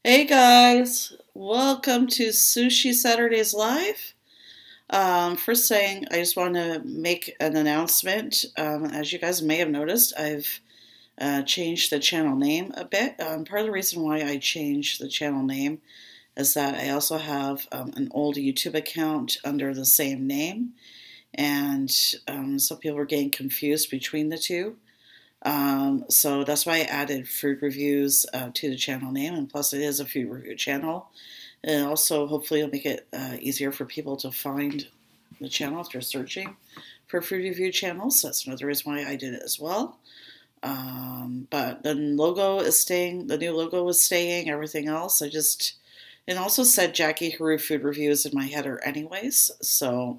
Hey guys, welcome to Sushi Saturdays Live. First thing, I just want to make an announcement. As you guys may have noticed, I've changed the channel name a bit. Part of the reason why I changed the channel name is that I also have an old YouTube account under the same name, and some people were getting confused between the two. So that's why I added food reviews to the channel name, and plus it is a food review channel. And also, hopefully, it'll make it easier for people to find the channel if they're searching for food review channels. That's another reason why I did it as well. But the logo is staying, the new logo is staying, everything else. And also said Jackie Heroux Food Reviews in my header anyways, so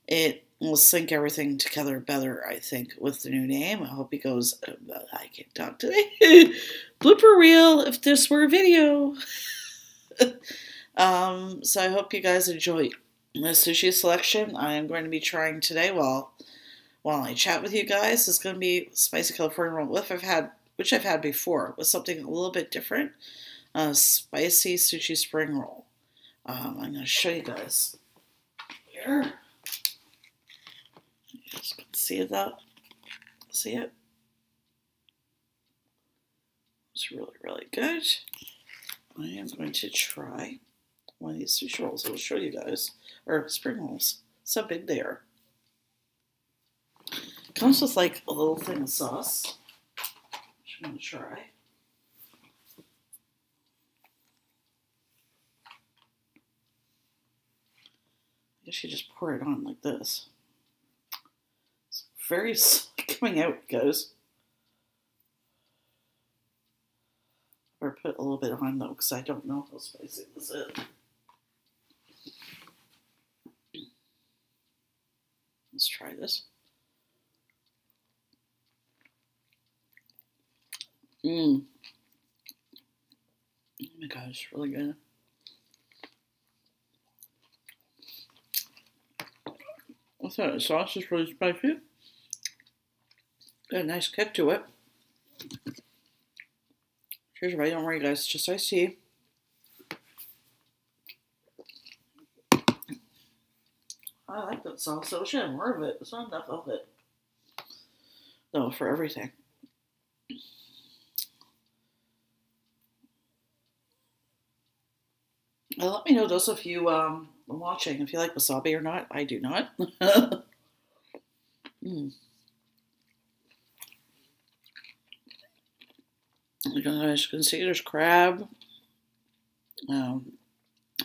it will sync everything together better, I think, with the new name. I hope it goes, I can't talk today, blooper reel if this were a video. So I hope you guys enjoy the sushi selection I am going to be trying today while I chat with you guys. It's going to be spicy California roll, which I've had before, with something a little bit different. Spicy sushi spring roll. I'm going to show you guys here. You guys can see that. See it? It's really, really good. I am going to try one of these sushi rolls. I'll show you guys. Or spring rolls. So big they are. Comes with like a little thing of sauce, which I'm going to try. I guess you just pour it on like this. It's very coming out, guys. Or put a little bit on though, because I don't know how spicy this is. Let's try this. Oh my god, it's really good. I thought the sauce is really spicy. Got a nice kick to it. Cheers, everybody. Don't worry, guys. It's just iced tea. I like that sauce, so I should have more of it. There's not enough of it. No, for everything. Let me know, those of you watching, if you like wasabi or not. I do not. You guys can see there's crab.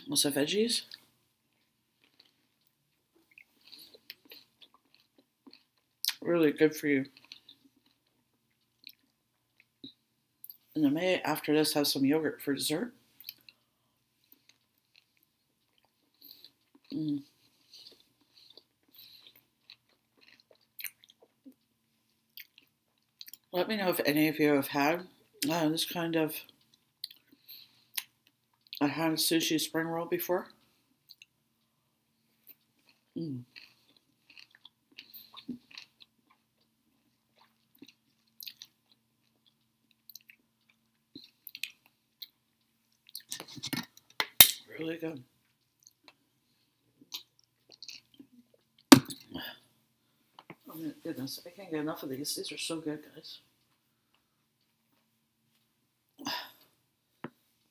What's the veggies? Really good for you. And I may, after this, have some yogurt for dessert. Let me know if any of you have had this kind of a hand sushi spring roll before. Really good. Oh my goodness, I can't get enough of these. These are so good, guys.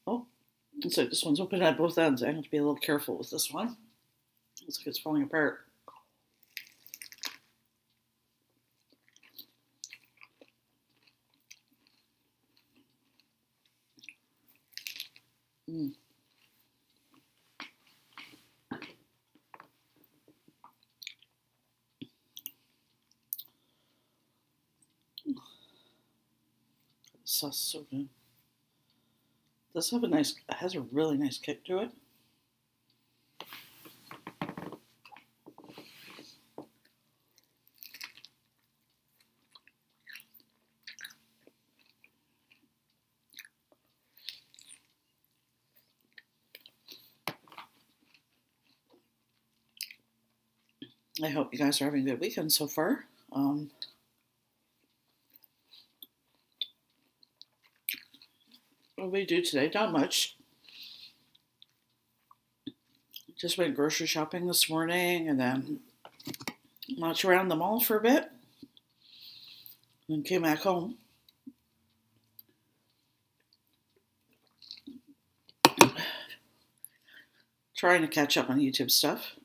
Oh, looks like this one's open at both ends. I have to be a little careful with this one. Looks like it's falling apart. Sauce is so good. Does have it has a really nice kick to it. I hope you guys are having a good weekend so far. Oh What we do today? Not much. Just went grocery shopping this morning and then marched around the mall for a bit and came back home. Trying to catch up on YouTube stuff.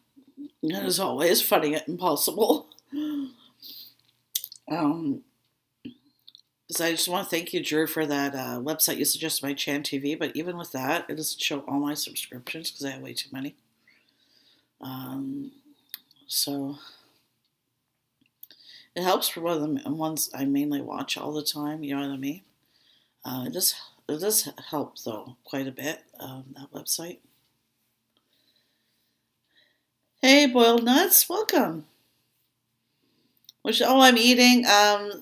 And as always, finding it impossible. So I just want to thank you, Drew, for that website you suggested, my Chan TV. But even with that, it doesn't show all my subscriptions because I have way too many. So it helps for one of the ones I mainly watch all the time. You know what I mean? It does help though quite a bit. That website. Hey, boiled nuts, welcome. I'm eating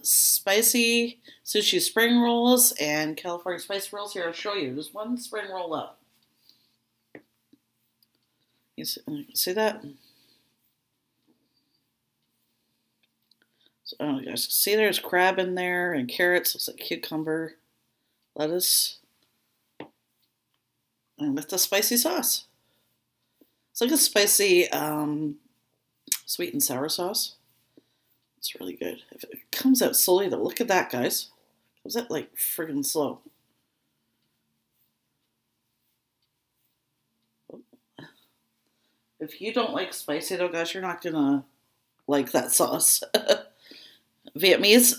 spicy sushi spring rolls and California spice rolls. Here, I'll show you. There's one spring roll up. You see that? So, you guys see there's crab in there and carrots. Looks like cucumber, lettuce, and with the spicy sauce. It's like a spicy sweet and sour sauce. It's really good. If it comes out slowly, though, look at that, guys. It comes out like friggin' slow. If you don't like spicy, though, guys, you're not gonna like that sauce. Vietnamese,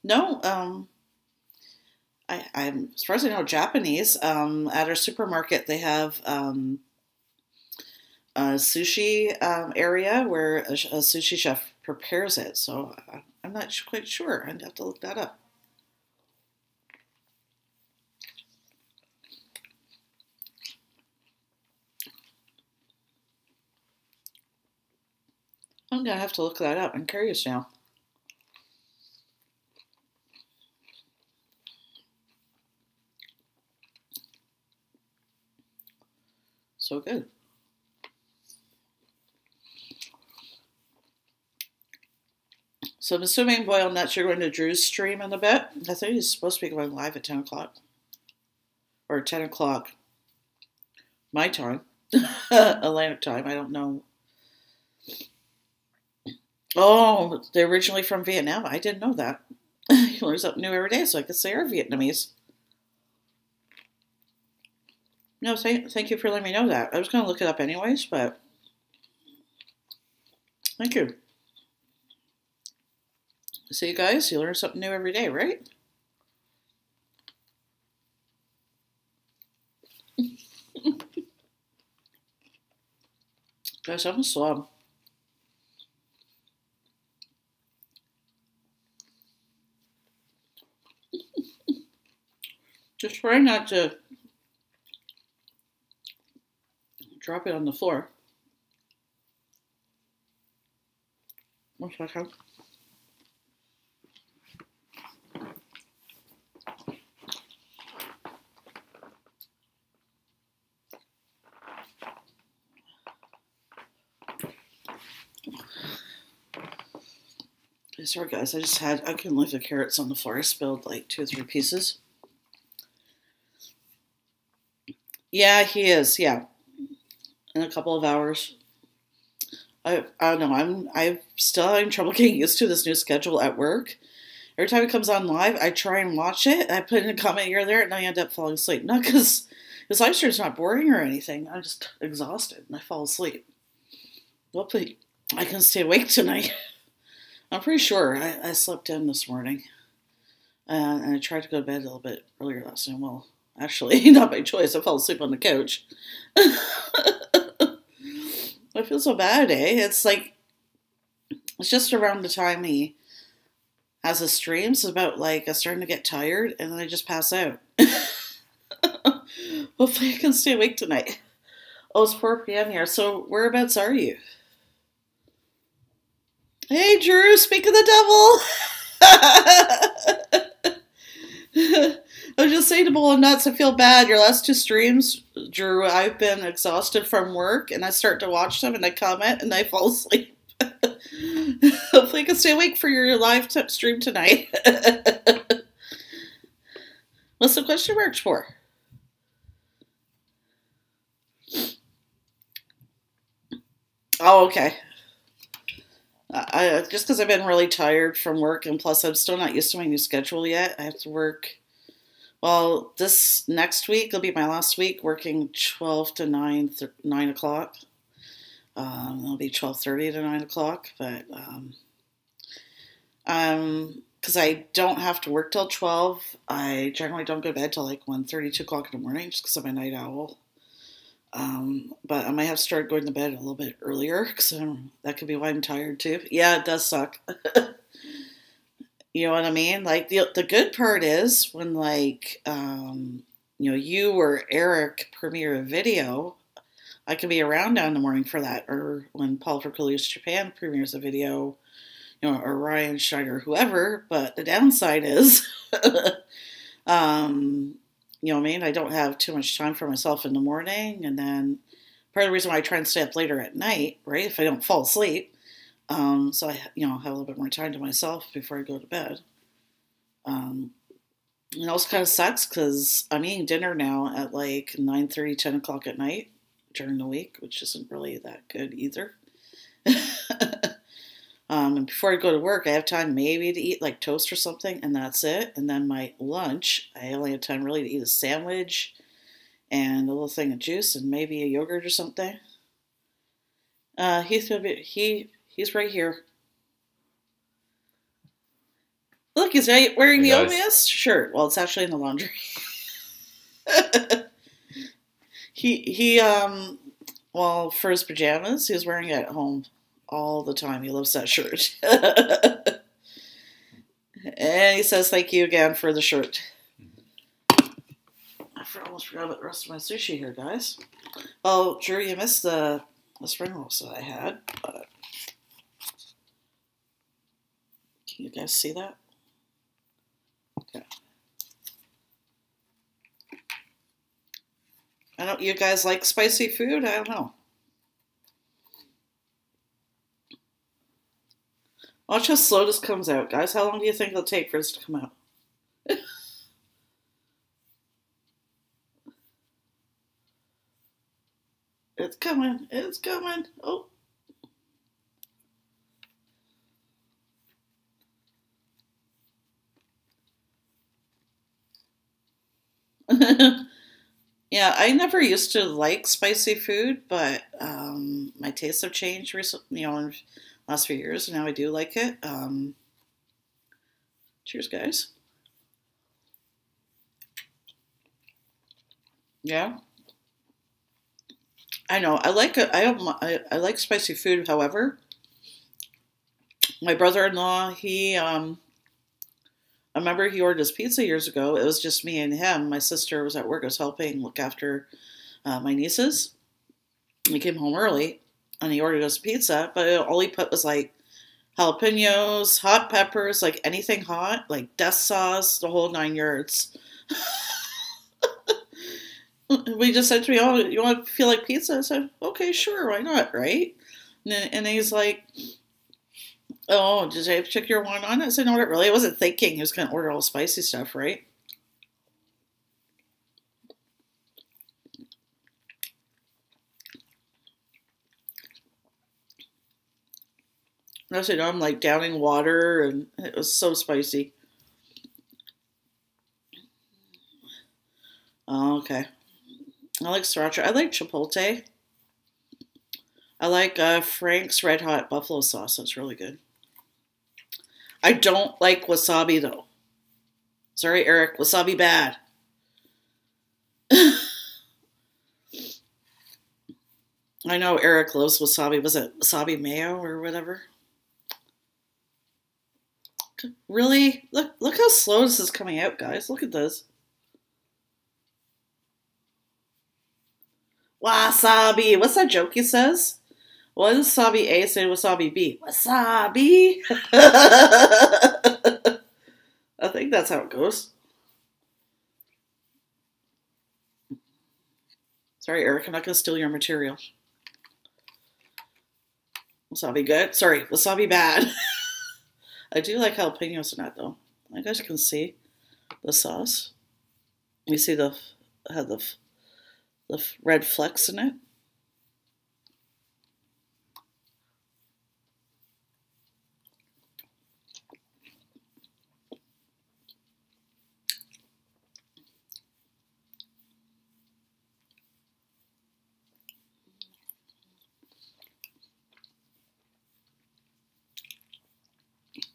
no. I'm as far as I know, Japanese. At our supermarket, they have a sushi area where a sushi chef prepares it. So I'm not quite sure. I'd have to look that up. I'm going to have to look that up. I'm curious now. So good. So I'm assuming, boiled nuts, you're going to Drew's stream in a bit. I think he's supposed to be going live at 10 o'clock. Or 10 o'clock my time. Atlantic time. I don't know. Oh, they're originally from Vietnam. I didn't know that. You learn something new every day, so I guess they are Vietnamese. No, thank you for letting me know that. I was going to look it up anyways, but thank you. See, you guys, you learn something new every day, right? Guys, I'm a slob. Just try not to drop it on the floor. One second. Sorry guys, I couldn't leave the carrots on the floor. I spilled like 2 or 3 pieces. Yeah, he is, yeah. In a couple of hours. I don't know, I'm still having trouble getting used to this new schedule at work. Every time it comes on live, I try and watch it. I put in a comment here or there, and I end up falling asleep. Not because this live stream is not boring or anything. I'm just exhausted, and I fall asleep. Hopefully, I can stay awake tonight. I'm pretty sure I slept in this morning. And I tried to go to bed a little bit earlier last night. Well, actually, not by choice. I fell asleep on the couch. I feel so bad, eh? It's like, it's just around the time he has his streams. It's about like, I'm starting to get tired, and then I just pass out. Hopefully I can stay awake tonight. Oh, it's 4 p.m. here. So whereabouts are you? Hey, Drew, speak of the devil. I was just saying to Bowl of Nuts, I feel bad. Your last 2 streams, Drew, I've been exhausted from work, and I start to watch them, and I comment, and I fall asleep. Hopefully I can stay awake for your live stream tonight. What's the question marks for? Oh, okay. Just because I've been really tired from work, and plus I'm still not used to my new schedule yet. I have to work. Well, this next week will be my last week working 12 to 9 o'clock. It'll be 12:30 to 9 o'clock, but because I don't have to work till 12, I generally don't go to bed till like 1:30, 2 o'clock in the morning, just because I'm a night owl. But I might have to start going to bed a little bit earlier, because that could be why I'm tired too. Yeah, it does suck. You know what I mean? Like the good part is when like you or Eric premiere a video, I can be around now in the morning for that. Or when Paul for Coolies Japan premieres a video, or Ryan Schneider, whoever. But the downside is, you know what I mean? I don't have too much time for myself in the morning, and then part of the reason why I try and stay up later at night, right? If I don't fall asleep. So I, have a little bit more time to myself before I go to bed. It also kind of sucks because I'm eating dinner now at like 9:30, 10 o'clock at night during the week, which isn't really that good either. And before I go to work, I have time maybe to eat like toast or something, and that's it. And then my lunch, I only have time really to eat a sandwich and a little thing of juice and maybe a yogurt or something. He's right here. Look, he's wearing the Omias shirt. Well, it's actually in the laundry. Well, for his pajamas, he's wearing it at home all the time. He loves that shirt. And he says thank you again for the shirt. I almost forgot about the rest of my sushi here, guys. Oh, Drew, you missed the spring rolls that I had. But can you guys see that? Okay. You guys like spicy food? I don't know. Watch how slow this comes out, guys. How long do you think it'll take for this to come out? It's coming. It's coming. Oh. Yeah, I never used to like spicy food, but my tastes have changed recently, in the last few years, and now I do like it. Cheers, guys. Yeah, I know. I like it. I like spicy food. However, my brother-in-law, I remember he ordered his pizza years ago. It was just me and him. My sister was at work. I was helping look after my nieces. He came home early, and he ordered us pizza, but all he put was like jalapenos, hot peppers, like anything hot, like death sauce, the whole 9 yards. We just said to me, "Oh, you want to feel like pizza?" I said, "Okay, sure, why not, right?" And he's like, "Oh, did I check your one on it?" I said, "No, not really. I wasn't thinking he was going to order all spicy stuff, right?" I said, I'm like downing water, and it was so spicy. Oh, okay. I like sriracha. I like chipotle. I like Frank's Red Hot Buffalo Sauce. That's really good. I don't like wasabi, though. Sorry, Eric. Wasabi bad. I know Eric loves wasabi. Was it wasabi mayo or whatever? Really? Look how slow this is coming out, guys. Look at this. Wasabi. What's that joke he says? What does wasabi A say to wasabi B? Wasabi! I think that's how it goes. Sorry, Eric. I'm not going to steal your material. Wasabi good? Sorry, wasabi bad. I do like jalapenos in that, though. I guess you can see the sauce. You see the had the red flecks in it.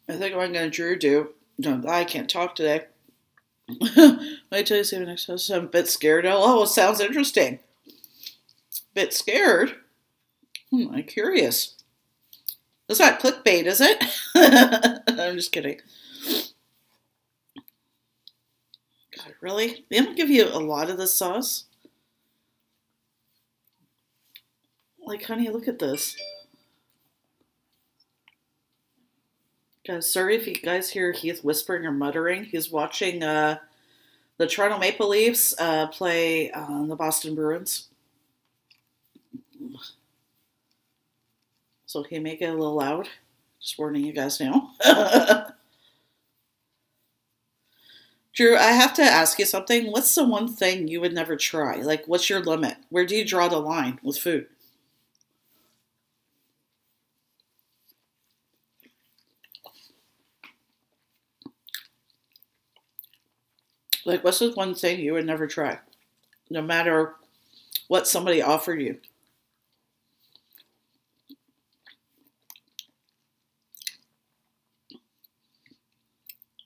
I think what I'm going to Drew do. No, I can't talk today. Wait till you see the next house. I'm a bit scared. Oh, it sounds interesting. Bit scared? I'm curious. It's not clickbait, is it? I'm just kidding. God, really? They don't give you a lot of the sauce? Like, honey, look at this. Guys, sorry if you guys hear Heath whispering or muttering. He's watching the Toronto Maple Leafs play the Boston Bruins. So he may get a little loud. Just warning you guys now. Drew, I have to ask you something. What's the one thing you would never try? Like, what's your limit? Where do you draw the line with food? Like, what's the one thing you would never try? No matter what somebody offered you.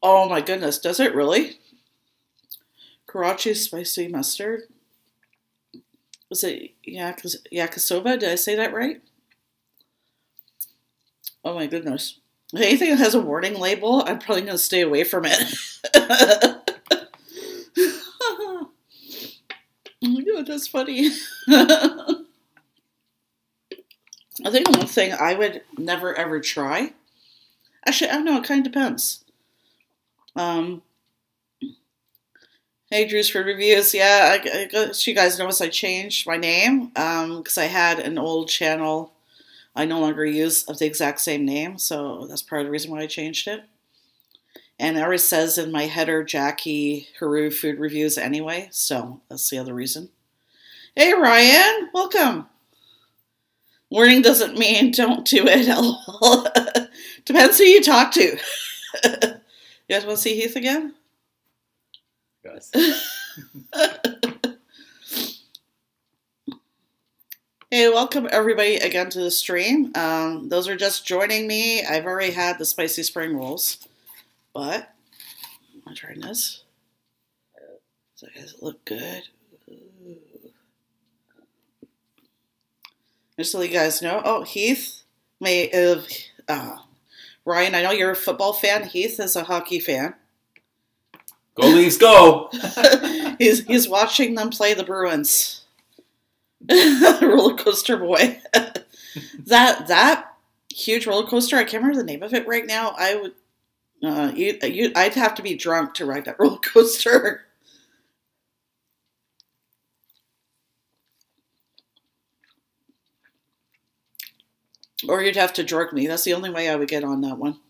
Oh my goodness, does it really? Karachi spicy mustard? Was it yakisoba? Did I say that right? Oh my goodness. Anything that has a warning label, I'm probably going to stay away from it. Oh my god, that's funny. I think one thing I would never ever try. Actually, I don't know. It kind of depends. Hey, Drew's for reviews. Yeah, I guess you guys noticed I changed my name because I had an old channel I no longer use of the exact same name, so that's part of the reason why I changed it. And it always says in my header, Jackie Heroux food reviews anyway, so that's the other reason. Hey, Ryan, welcome. Warning doesn't mean don't do it. Depends who you talk to. You guys want to see Heath again? Yes. Hey, welcome everybody again to the stream. Those are just joining me. I've already had the spicy spring rolls, but I'm trying this. So does it look good? Ooh. Just so you guys know. Oh, Heath may have. Ryan, I know you're a football fan. Heath is a hockey fan. Go Leafs, go! he's watching them play the Bruins. Roller coaster boy. that huge roller coaster. I can't remember the name of it right now. I would. I'd have to be drunk to ride that roller coaster. Or you'd have to drug me. That's the only way I would get on that one.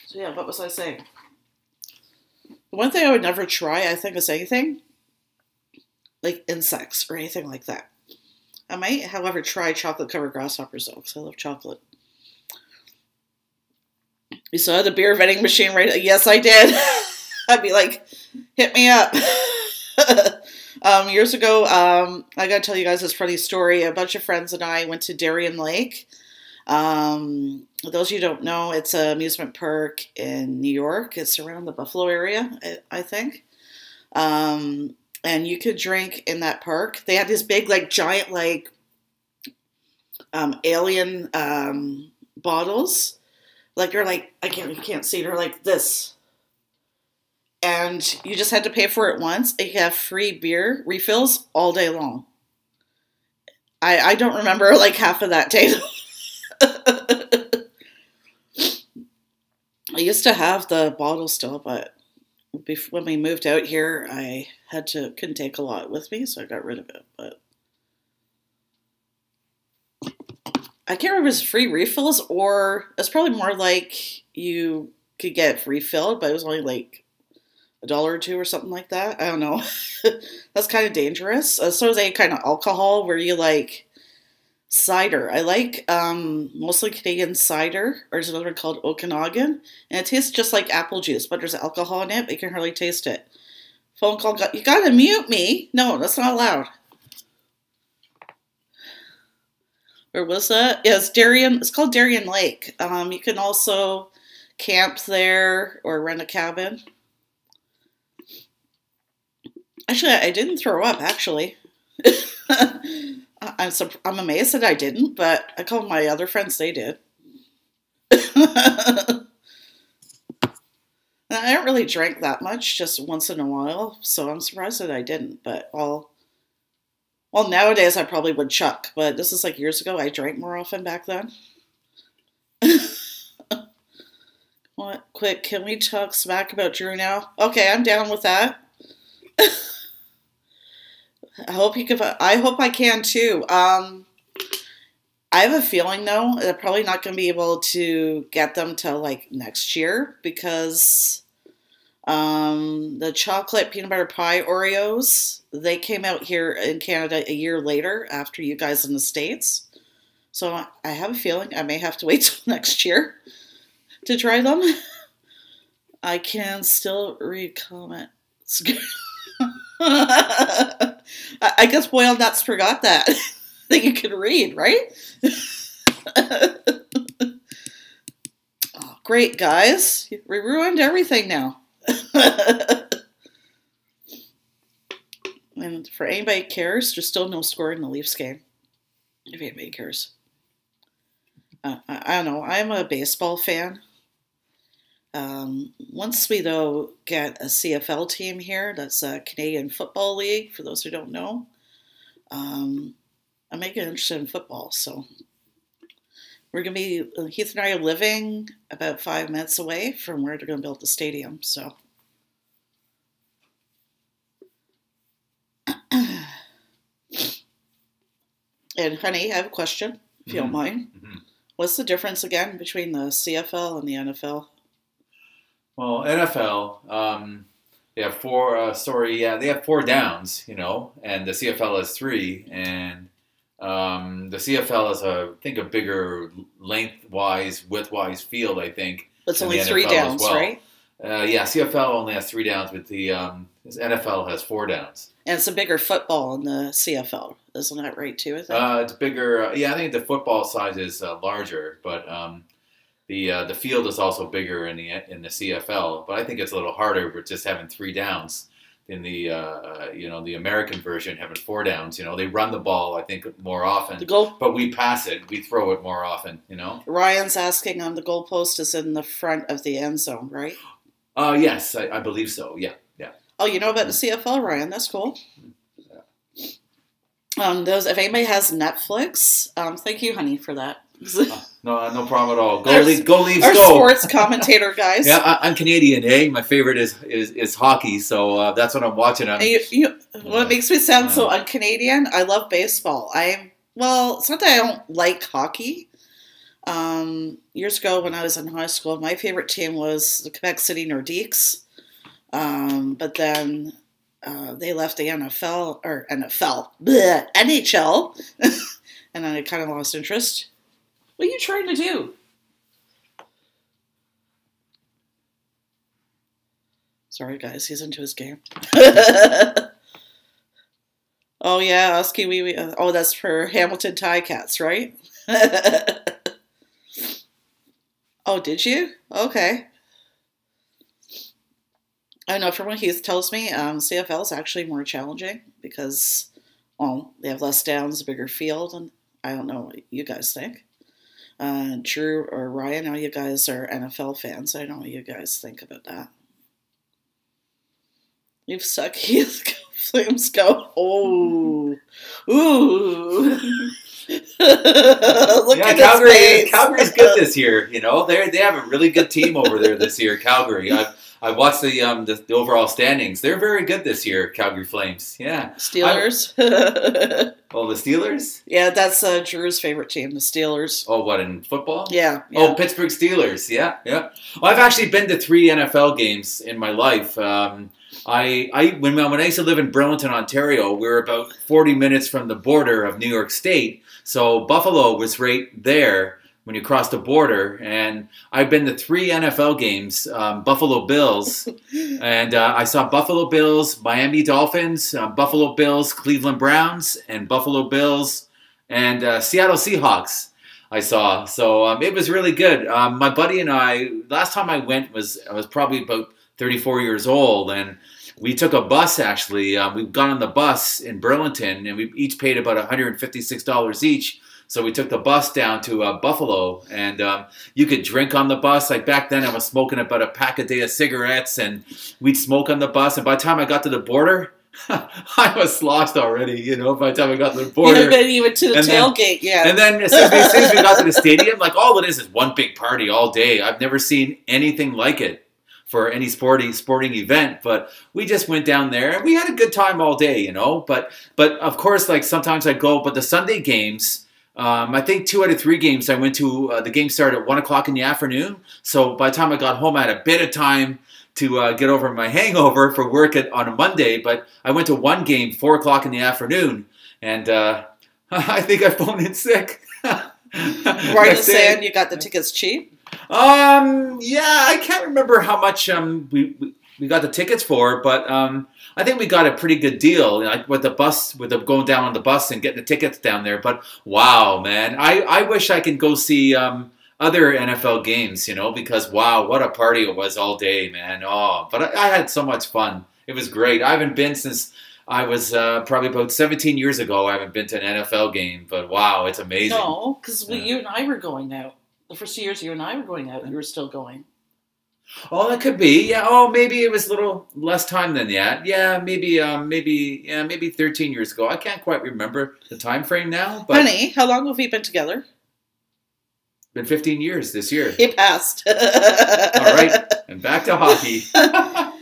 So yeah, what was I saying? The one thing I would never try, I think, is anything like insects or anything like that. I might, however, try chocolate-covered grasshoppers, though, because I love chocolate. You saw the beer vending machine, right? Yes, I did. I'd be like, hit me up. Years ago, I got to tell you guys this funny story. A bunch of friends and I went to Darien Lake. Those of you who don't know, it's an amusement park in New York. It's around the Buffalo area, I think. And you could drink in that park. They had these big, like, giant, like, alien bottles. Like, you're like, you can't see. They're like this. And you just had to pay for it once. And you have free beer refills all day long. I don't remember, like, half of that day. I used to have the bottle still, but when we moved out here, I couldn't take a lot with me, so I got rid of it. But I can't remember if it was free refills or it's probably more like you could get refilled, but it was only like $1 or $2 or something like that. I don't know. That's kind of dangerous. So is a kind of alcohol where you like cider. I like mostly Canadian cider, or there's another one called Okanagan, and it tastes just like apple juice, but there's alcohol in it, but you can hardly taste it. Phone call, you gotta mute me. No, that's not allowed. Where was that? Yeah, it's Darien. It's called Darien Lake. You can also camp there or rent a cabin. Actually, I didn't throw up, actually. I'm amazed that I didn't, but I called my other friends, they did. I don't really drink that much, just once in a while, so I'm surprised that I didn't. But well, nowadays I probably would chuck, but this is like years ago. I drank more often back then. What? Quick, can we talk smack about Drew now? Okay, I'm down with that. I hope I can too. I have a feeling though that I'm probably not going to be able to get them till like next year because the chocolate peanut butter pie Oreos, they came out here in Canada a year later after you guys in the States. So I have a feeling I may have to wait till next year to try them. I can still read comments. I guess boiled nuts forgot that you can read, right? Oh, great, guys. We ruined everything now. And for anybody who cares, there's still no score in the Leafs game. If anybody cares. I don't know. I'm a baseball fan. Once we, though, get a CFL team here, that's a Canadian Football League, for those who don't know, I may get interested in football, so we're going to be, Heath and I are living about 5 minutes away from where they're going to build the stadium, so. And, honey, I have a question, if you don't mind. Mm-hmm. What's the difference, again, between the CFL and the NFL? Well, NFL, they have they have 4 downs, you know, and the CFL has 3, and the CFL is I think a bigger width-wise field, I think. It's only 3 downs, well. Right? Yeah, CFL only has 3 downs, but the NFL has 4 downs. And it's a bigger football in the CFL, isn't that right too? I think it's bigger. Yeah, I think the football size is larger, but the field is also bigger in the CFL. But I think it's a little harder with just having 3 downs in the the American version having 4 downs. You know, they run the ball I think more often, but we pass it, we throw it more often. You know. Ryan's asking the goalpost is in the front of the end zone, right? Yes, I believe so. Yeah. Oh, you know about the CFL, Ryan? That's cool. Yeah. If anybody has Netflix, thank you, honey, for that. No problem at all. Go Leafs, go! Our sports commentator, guys. Yeah, I'm Canadian, eh? My favorite is hockey, so that's what I'm watching. What makes me sound so un-Canadian? I love baseball. It's not that I don't like hockey. Years ago when I was in high school, my favorite team was the Quebec City Nordiques. But then they left the NHL, and then I kind of lost interest. What are you trying to do? Sorry, guys, he's into his game. Oh, yeah, Oski, oh, that's for Hamilton Ticats, right? Oh, did you? Okay. I know from what Heath tells me, CFL is actually more challenging because, they have less downs, a bigger field, and I don't know what you guys think. Drew or Ryan, I know you guys are NFL fans. I don't know what you guys think about that. You've sucked Heath. Flames go. Oh. Ooh. Look Yeah, at his face. Calgary's good this year. You know, they have a really good team over there this year. Calgary. I watched the overall standings. They're very good this year. Calgary Flames. Yeah. Steelers. Oh, the Steelers. Yeah, that's Drew's favorite team, the Steelers. Oh, what in football? Yeah. Oh, Pittsburgh Steelers. Yeah, yeah. Well, I've actually been to 3 NFL games in my life. When I used to live in Burlington, Ontario, we were about 40 minutes from the border of New York State. So Buffalo was right there when you cross the border. And I've been to 3 NFL games, Buffalo Bills. And I saw Buffalo Bills, Miami Dolphins, Buffalo Bills, Cleveland Browns, and Buffalo Bills, and Seattle Seahawks. I saw. So it was really good. My buddy and I, last time I went I was probably about 34 years old, and we took a bus, actually. We got on the bus in Burlington, and we each paid about $156 each. So we took the bus down to Buffalo, and you could drink on the bus. Like back then, I was smoking about a pack a day of cigarettes, and we'd smoke on the bus. And by the time I got to the border, I was lost already, you know, by the time I got to the border. You went to the tailgate, yeah. And then as soon as we got to the stadium, like all it is one big party all day. I've never seen anything like it for any sporting event, but we just went down there and we had a good time all day, you know. But of course, like sometimes I go, but the Sunday games, I think 2 out of 3 games I went to, the game started at 1 o'clock in the afternoon. So by the time I got home, I had a bit of time to get over my hangover for work on a Monday. But I went to 1 game, 4 o'clock in the afternoon, and I think I phoned in sick. Right in saying you got the tickets cheap? Yeah, I can't remember how much we got the tickets for, but I think we got a pretty good deal, like with going down on the bus and getting the tickets down there. But wow, man, I wish I could go see other NFL games, you know, because wow, what a party it was all day, man. Oh, but I had so much fun. It was great. I haven't been since I was probably about 17 years ago. I haven't been to an NFL game, but wow, it's amazing. No, because you and I were going out. The first 2 years you and I were going out, you were still going. Oh, that could be. Yeah. Oh, maybe it was a little less time than that. Yeah, maybe 13 years ago. I can't quite remember the time frame now. But honey, how long have we been together? Been 15 years this year. It passed. All right, and back to hockey.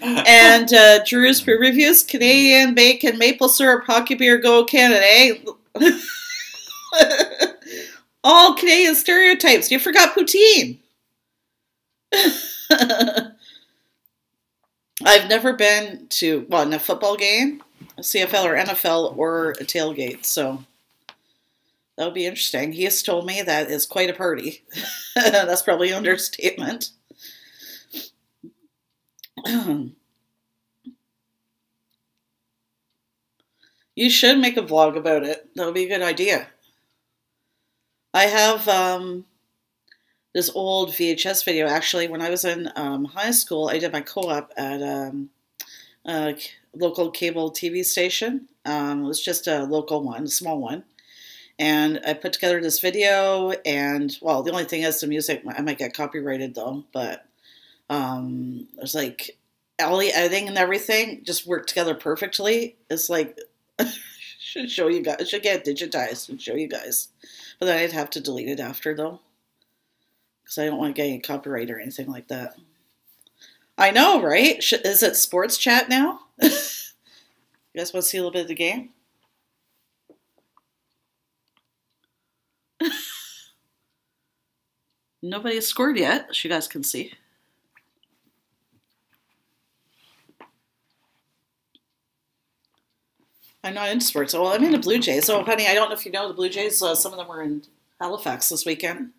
And Drew's reviews: Canadian bacon, maple syrup, hockey beer, go Canada. All Canadian stereotypes. You forgot poutine. I've never been to, in a football game, a CFL or NFL, or a tailgate, so that would be interesting. He has told me that it's quite a party. That's probably an understatement. You should make a vlog about it. That would be a good idea. I have this old VHS video. Actually, when I was in high school, I did my co-op at a local cable TV station. It was just a local one, a small one. And I put together this video, and, well, the only thing is the music, I might get copyrighted, though, but there's, like, all the editing and everything just worked together perfectly. It's like, should show you guys, should get digitized and show you guys. But then I'd have to delete it after, though, because I don't want to get any copyright or anything like that. I know, right? Is it sports chat now? You guys want to see a little bit of the game? Nobody has scored yet, as you guys can see. I'm not into sports. Well, I'm into Blue Jays. Oh, honey, I don't know if you know the Blue Jays. Some of them were in Halifax this weekend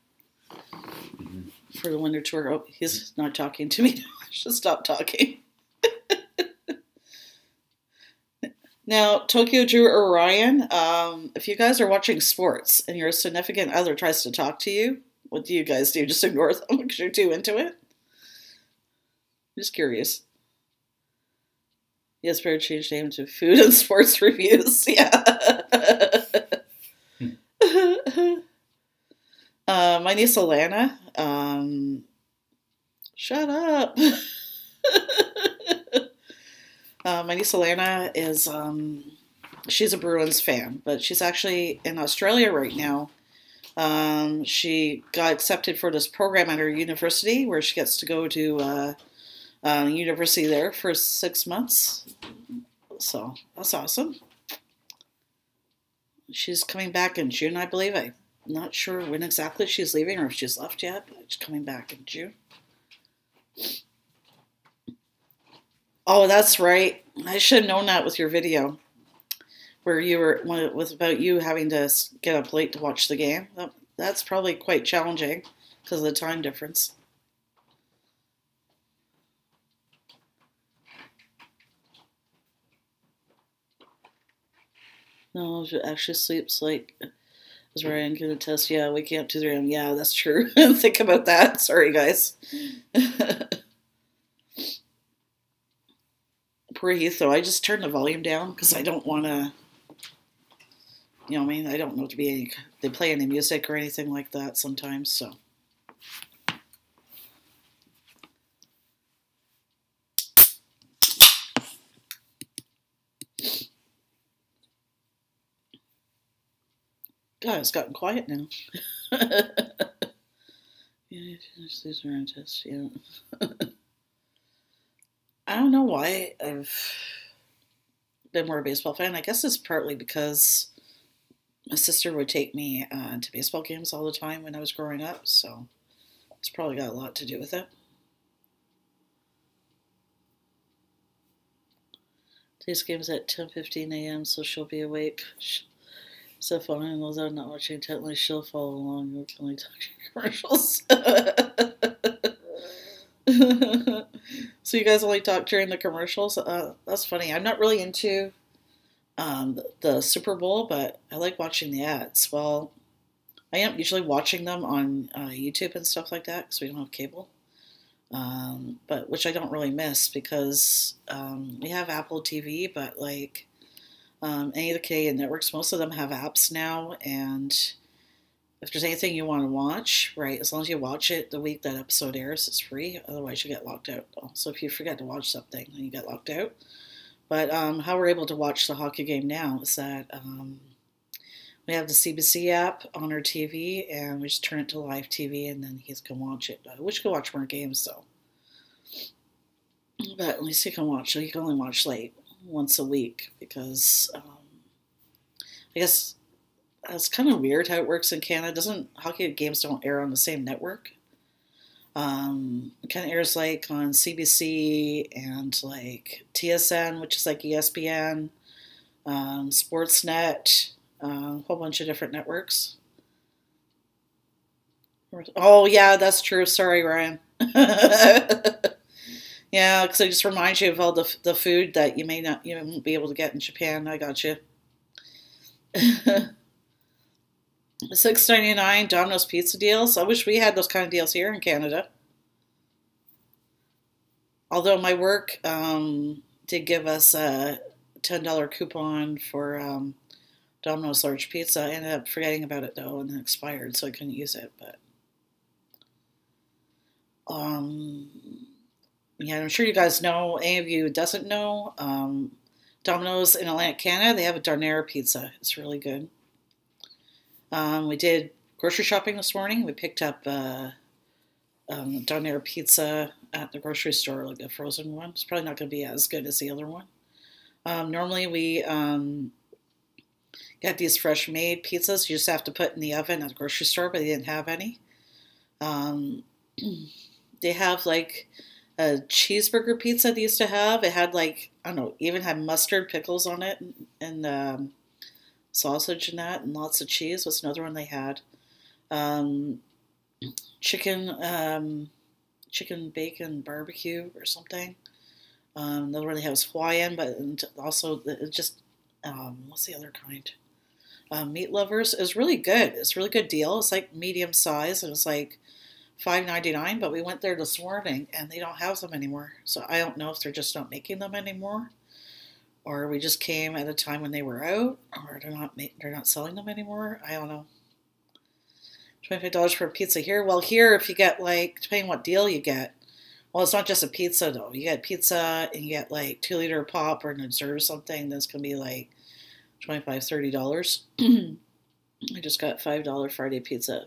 for the winter tour. Oh, he's not talking to me now. I should stop talking. Now, Tokyo Drew or Ryan, if you guys are watching sports and your significant other tries to talk to you, what do you guys do? Just ignore them because you're too into it? I'm just curious. Yes, better change name to food and sports reviews. Yeah. My niece Alana. Shut up. My niece Alana is She's a Bruins fan, but she's actually in Australia right now. She got accepted for this program at her university where she gets to go to university there for 6 months. So that's awesome. She's coming back in June, I believe. I'm not sure when exactly she's leaving or if she's left yet, but she's coming back in June. Oh, that's right. I should have known that with your video where you were, when it was about you having to get up late to watch the game. That's probably quite challenging because of the time difference. No, she actually sleeps like, as Ryan going to test. Yeah, waking up to 3 a.m. Yeah, that's true. Think about that. Sorry, guys. Poor Heath, though. I just turned the volume down because I don't want to, you know what I mean? I don't know to be any, they play any music or anything like that sometimes, so. God, it's gotten quiet now. Yeah, these are on test, yeah. I don't know why I've been more a baseball fan. I guess it's partly because my sister would take me to baseball games all the time when I was growing up, so it's probably got a lot to do with it. Today's game's at 10:15 a.m., so she'll be awake. So fine, although not watching intently, she'll follow along. We can only talk commercials. So you guys only talk during the commercials? That's funny. I'm not really into the Super Bowl, but I like watching the ads. Well, I am usually watching them on YouTube and stuff like that because we don't have cable. But which I don't really miss because we have Apple TV, but like any of the Canadian networks, most of them have apps now, and if there's anything you want to watch, right, as long as you watch it the week that episode airs, it's free. Otherwise, you get locked out. So if you forget to watch something, then you get locked out. But how we're able to watch the hockey game now is that we have the CBC app on our TV, and we just turn it to live TV, and then you can watch it. I wish you could watch more games, though. But at least you can watch. So you can only watch like once a week because I guess it's kind of weird how it works in Canada. Hockey games don't air on the same network. It kind of airs like on CBC and like TSN, which is like ESPN, Sportsnet, a whole bunch of different networks. Oh yeah, that's true. Sorry, Ryan. Yeah, because it just reminds you of all the food that you won't be able to get in Japan. I got you. $6.99 Domino's pizza deals. I wish we had those kind of deals here in Canada. Although my work did give us a $10 coupon for Domino's large pizza. I ended up forgetting about it though, and it expired, so I couldn't use it. But yeah, I'm sure you guys know. Any of you who doesn't know, Domino's in Atlantic Canada, they have a Donair pizza. It's really good. We did grocery shopping this morning. We picked up Donair pizza at the grocery store, like a frozen one. It's probably not going to be as good as the other one. Normally we get these fresh made pizzas you just have to put in the oven at the grocery store, but they didn't have any. They have like a cheeseburger pizza they used to have. It had like, I don't know, even had mustard, pickles on it, and sausage and that, and lots of cheese. What's another one they had? Chicken bacon barbecue or something. Another one they have is Hawaiian, but also just what's the other kind? Meat Lovers. It was really good. It's a really good deal. It's like medium size. It was like $5.99, but we went there this morning and they don't have them anymore. So I don't know if they're just not making them anymore, or we just came at a time when they were out, or they're not selling them anymore. I don't know. $25 for a pizza here. Well, here if you get like, depending what deal you get, well, it's not just a pizza though. You get pizza and you get like 2-liter pop or an dessert or something. That's gonna be like $25, $30. I just got $5 Friday pizza.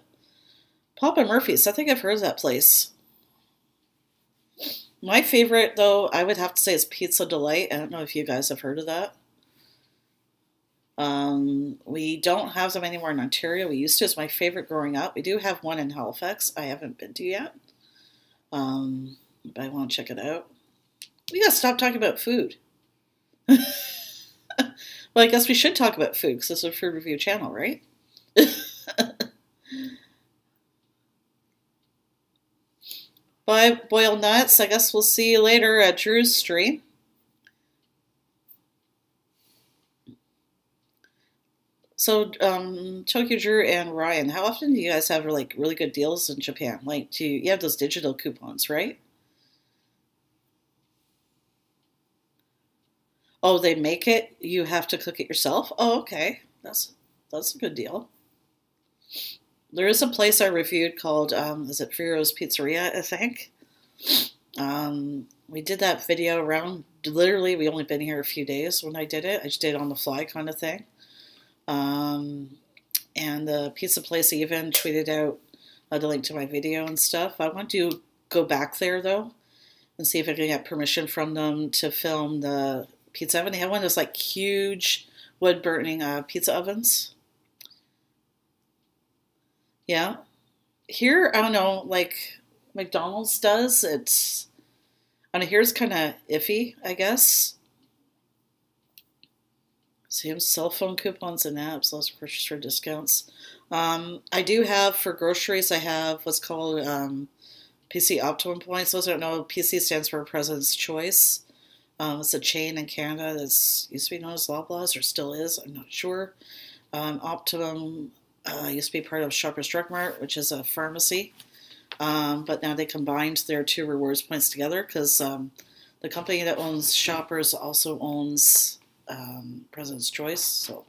Papa Murphy's. I think I've heard of that place. My favorite, though, I would have to say is Pizza Delight. I don't know if you guys have heard of that. We don't have them anymore in Ontario. We used to. It's my favorite growing up. We do have one in Halifax. I haven't been to yet. But I want to check it out. We gotta stop talking about food. Well, I guess we should talk about food because this is a food review channel, right? Bye, boiled nuts. I guess we'll see you later at Drew's stream. So, Tokyo Drew and Ryan, how often do you guys have like really good deals in Japan? Like, you have those digital coupons, right? Oh, they make it. You have to cook it yourself. Oh, okay, that's a good deal. There is a place I reviewed called is it Heroux Pizzeria, I think. We did that video around. Literally, we only been here a few days when I did it. I just did it on the fly kind of thing. And the pizza place even tweeted out the link to my video and stuff. I want to go back there though and see if I can get permission from them to film the pizza oven. They have one of those like huge wood burning pizza ovens. Yeah. Here, I don't know, like McDonald's does. I don't know, here's kind of iffy, I guess. Same cell phone coupons and apps, lots of purchase for discounts. I do have, for groceries, I have what's called PC Optimum Points. Those I don't know, PC stands for President's Choice. It's a chain in Canada that's used to be known as Loblaws, or still is, I'm not sure. Optimum used to be part of Shoppers Drug Mart, which is a pharmacy. But now they combined their two rewards points together because the company that owns Shoppers also owns President's Choice. So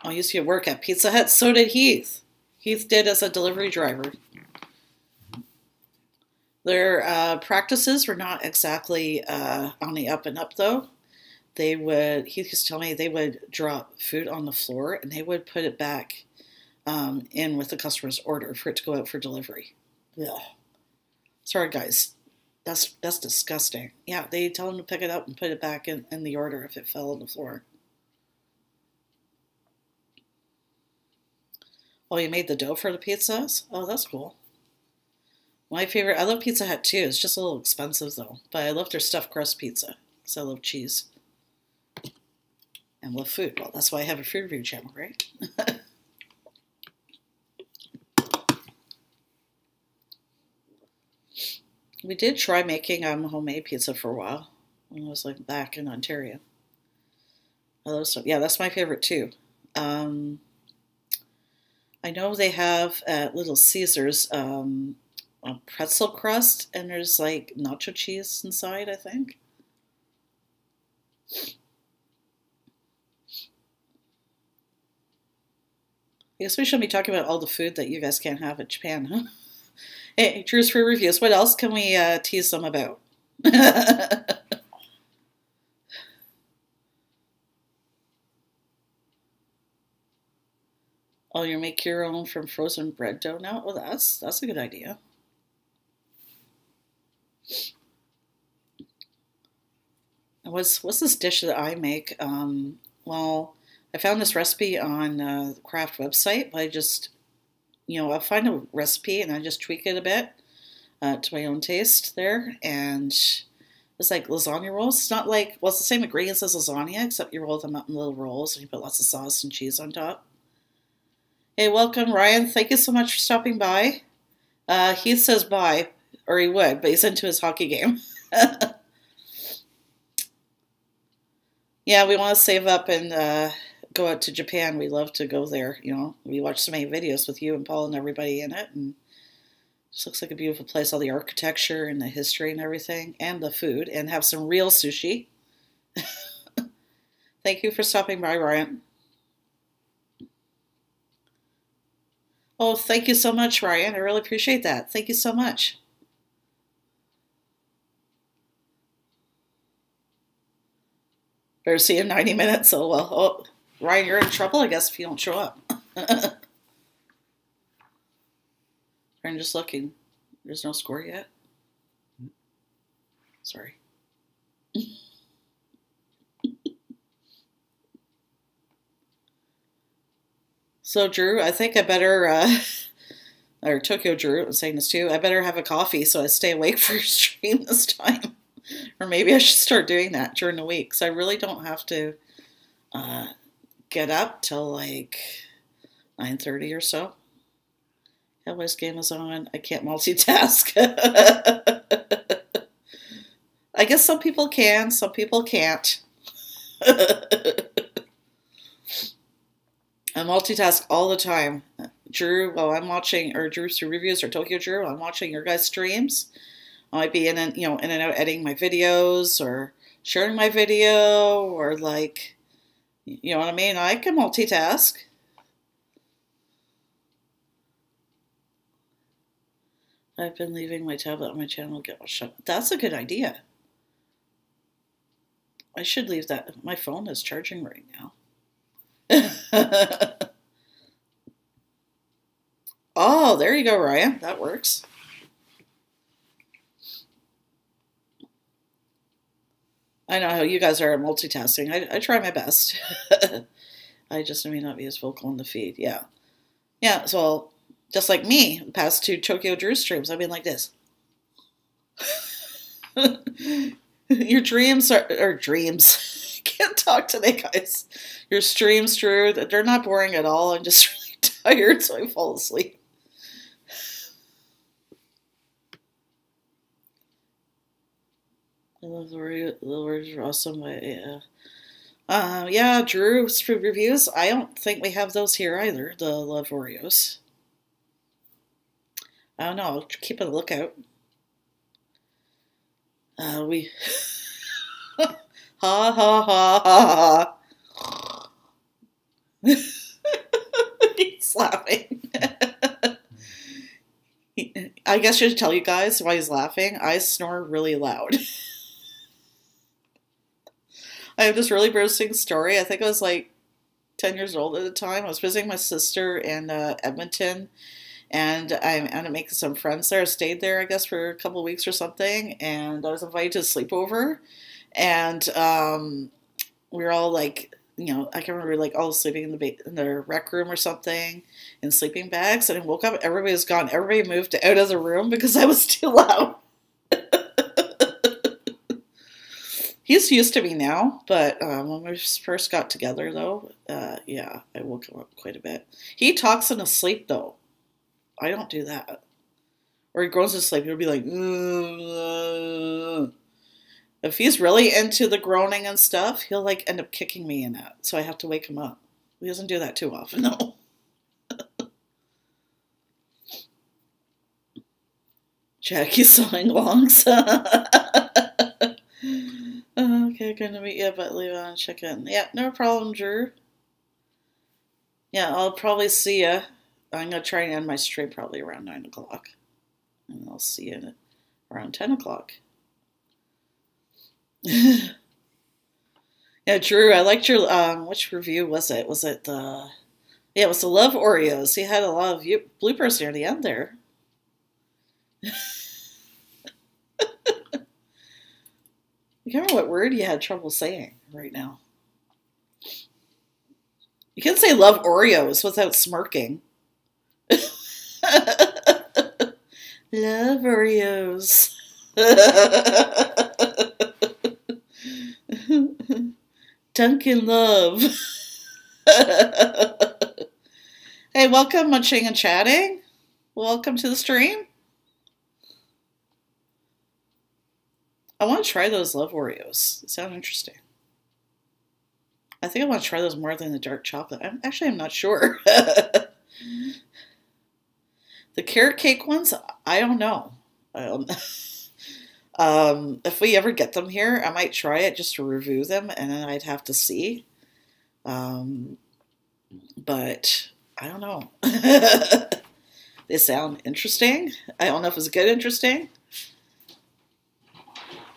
I used to work at Pizza Hut. So did Heath. Heath did as a delivery driver. Their practices were not exactly on the up and up, though. Heath used to tell me they would drop food on the floor and they would put it back in with the customer's order for it to go out for delivery. Ugh. Sorry, guys. That's disgusting. Yeah, they tell them to pick it up and put it back in the order if it fell on the floor. Oh, you made the dough for the pizzas? Oh, that's cool. My favorite, I love Pizza Hut too. It's just a little expensive though. But I love their stuffed crust pizza because I love cheese. And love food. Well, that's why I have a food review channel, right? We did try making homemade pizza for a while when I was like back in Ontario. I love stuff. Yeah, that's my favorite too. I know they have at Little Caesars a pretzel crust, and there's like nacho cheese inside, I think. I guess we should be talking about all the food that you guys can't have in Japan, huh? Hey, Drew's free reviews. What else can we tease them about? Oh, you make your own from frozen bread dough now? Well, that's a good idea. What's this dish that I make? Well, I found this recipe on the craft website, but I just, I'll find a recipe and I just tweak it a bit to my own taste there. And it's like lasagna rolls. It's not like, well, it's the same ingredients as lasagna, except you roll them up in little rolls and you put lots of sauce and cheese on top. Hey, welcome, Ryan. Thank you so much for stopping by. Heath says bye, or he would, but he's into his hockey game. Yeah, we want to save up and go out to Japan. We love to go there. We watch so many videos with you and Paul and everybody in it, and it just looks like a beautiful place. All the architecture and the history and everything, and the food, and have some real sushi. Thank you for stopping by, Ryan. Oh, thank you so much, Ryan. I really appreciate that. Thank you so much. Better see you in 90 minutes. So, well, oh, Ryan, you're in trouble, I guess, if you don't show up. I'm just looking. There's no score yet. Sorry. So, Drew, I think I better, or Tokyo Drew was saying this too, I better have a coffee so I stay awake for your stream this time. Or maybe I should start doing that during the week, so I really don't have to get up till like 9:30 or so. Cowboys game is on. I can't multitask. I guess some people can, some people can't. I multitask all the time. Drew, while I'm watching, or Drew's reviews, or Tokyo Drew, I'm watching your guys' streams. I might be in and out editing my videos, or sharing my video, or like, you know what I mean? I can multitask. I've been leaving my tablet on my channel. Get shut. That's a good idea. I should leave that. My phone is charging right now. Oh, there you go, Ryan. That works. I know how you guys are at multitasking. I try my best. I just may not be as vocal in the feed. Yeah. Yeah, so just like me, the past two Tokyo Drew streams, I've been like this. Your dreams are dreams. Can't talk today, guys. Your streams, Drew, they're not boring at all. I'm just really tired, so I fall asleep. I love the words are awesome. Yeah. Yeah, Drew's reviews. I don't think we have those here either. The Love Oreos. I don't know. I'll keep a lookout. We. Ha ha ha ha ha. He's laughing. I guess I should tell you guys why he's laughing. I snore really loud. I have this really embarrassing story. I think I was like 10 years old at the time. I was visiting my sister in Edmonton, and I ended up making some friends there. I stayed there, I guess, for a couple of weeks or something, and I was invited to a sleepover, and we were all like, you know, I can remember like all sleeping in the rec room or something in sleeping bags, and I woke up, everybody was gone. Everybody moved out of the room because I was too loud. He's used to me now, but when we first got together, though, yeah, I woke him up quite a bit. He talks in his sleep, though. I don't do that. Or he goes to sleep, he'll be like, if he's really into the groaning and stuff, he'll like end up kicking me in that. So I have to wake him up. He doesn't do that too often, though. Jackie's sawing longs. Okay, gonna meet you, but leave on check in. Yeah, no problem, Drew. Yeah, I'll probably see you. I'm gonna try and end my stream probably around 9 o'clock. And I'll see you around 10 o'clock. Yeah, Drew, I liked your, which review was it? Was it the, yeah, it was the Love Oreos. He had a lot of bloopers near the end there. I can't remember what word you had trouble saying right now. You can say love Oreos without smirking. Love Oreos. Dunkin' Love. Hey, welcome, Munching and Chatting. Welcome to the stream. I want to try those Love Oreos. They sound interesting. I think I want to try those more than the dark chocolate. I'm not sure. The carrot cake ones, I don't know. If we ever get them here, I might try it just to review them, and then I'd have to see. But I don't know. They sound interesting. I don't know if it's good interesting.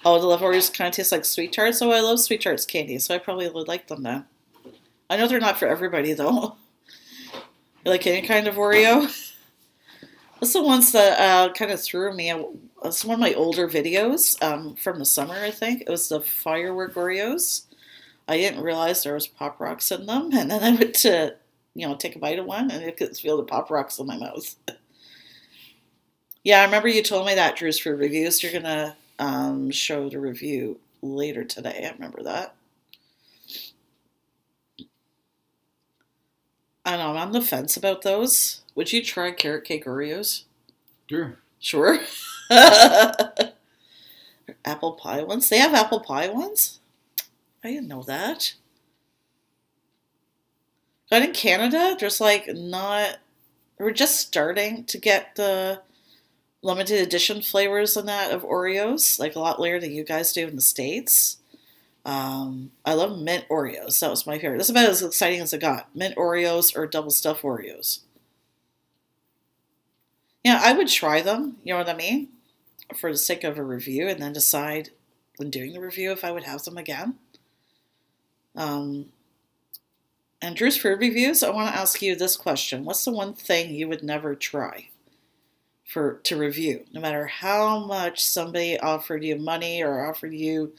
Oh, the love Oreos kind of taste like sweet tarts. Oh, I love sweet tarts candy, so I probably would like them then. I know they're not for everybody though. You like any kind of Oreo? That's the ones that kind of threw me. It's one of my older videos from the summer, I think. It was the firework Oreos. I didn't realize there was Pop Rocks in them, and then I went to, take a bite of one, and I could feel the Pop Rocks in my mouth. Yeah, I remember you told me that, Drew's, for reviews. You're gonna show the review later today. I remember that. I don't know. I'm on the fence about those. Would you try carrot cake Oreos? Sure. Sure. Apple pie ones? They have apple pie ones? I didn't know that. But in Canada, there's like not. We're just starting to get the limited edition flavors and that of Oreos, like a lot later than you guys do in the States. I love mint Oreos. That was my favorite. That's about as exciting as it got. Mint Oreos or double stuffed Oreos. Yeah, I would try them, you know what I mean? For the sake of a review, and then decide when doing the review if I would have them again. And Drew's food reviews, I want to ask you this question. What's the one thing you would never try to review? No matter how much somebody offered you money or offered you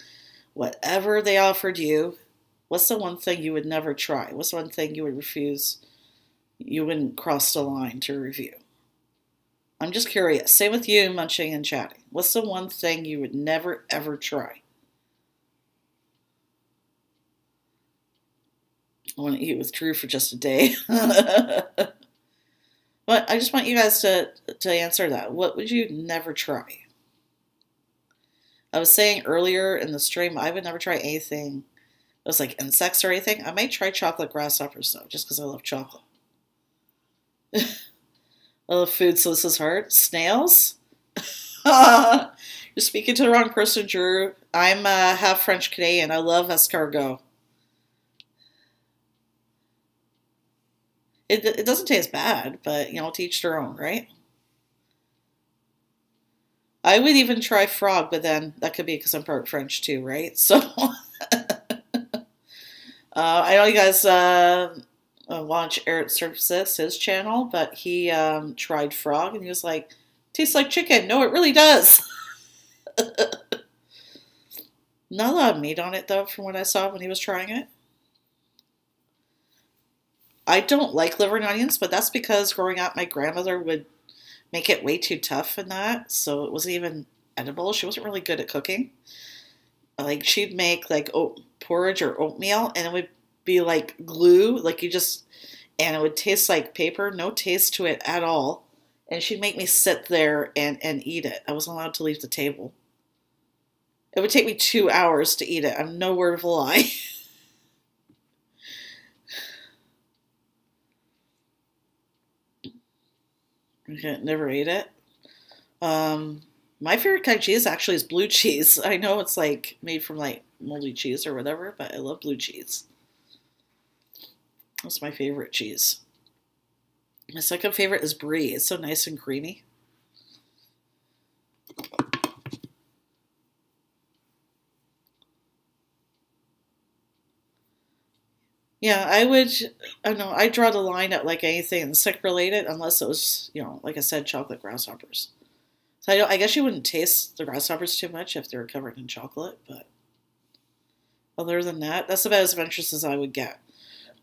whatever they offered you, what's the one thing you would never try? What's the one thing you would refuse? You wouldn't cross the line to review. I'm just curious. Same with you, munching and chatting. What's the one thing you would never, ever try? I want to eat with Drew for just a day. But I just want you guys to answer that. What would you never try? I was saying earlier in the stream, I would never try anything that was like insects or anything. I might try chocolate grasshoppers, though, just because I love chocolate. I love food, so this is hard. Snails? You're speaking to the wrong person, Drew. I'm half French Canadian. I love escargot. It doesn't taste bad, but, to each their own, right? I would even try frog, but then that could be because I'm part French too, right? So, I know you guys watch Eric Surface, his channel, but he tried frog, and he was like, tastes like chicken. No, it really does. Not a lot of meat on it, though, from what I saw when he was trying it. I don't like liver and onions, but that's because growing up, my grandmother would make it way too tough in that, so it wasn't even edible. She wasn't really good at cooking. Like, she'd make, like, oat porridge or oatmeal, and it would be like glue, and it would taste like paper, no taste to it at all. And she'd make me sit there and eat it. I wasn't allowed to leave the table. It would take me 2 hours to eat it. I'm no word of a lie. Okay, never ate it. My favorite kind of cheese actually is blue cheese. I know it's like made from like moldy cheese or whatever, but I love blue cheese. That's my favorite cheese. My second favorite is brie. It's so nice and creamy. Yeah, I don't know, I draw the line at like anything insect related, unless it was, like I said, chocolate grasshoppers. So I guess you wouldn't taste the grasshoppers too much if they were covered in chocolate, but other than that, that's about as adventurous as I would get.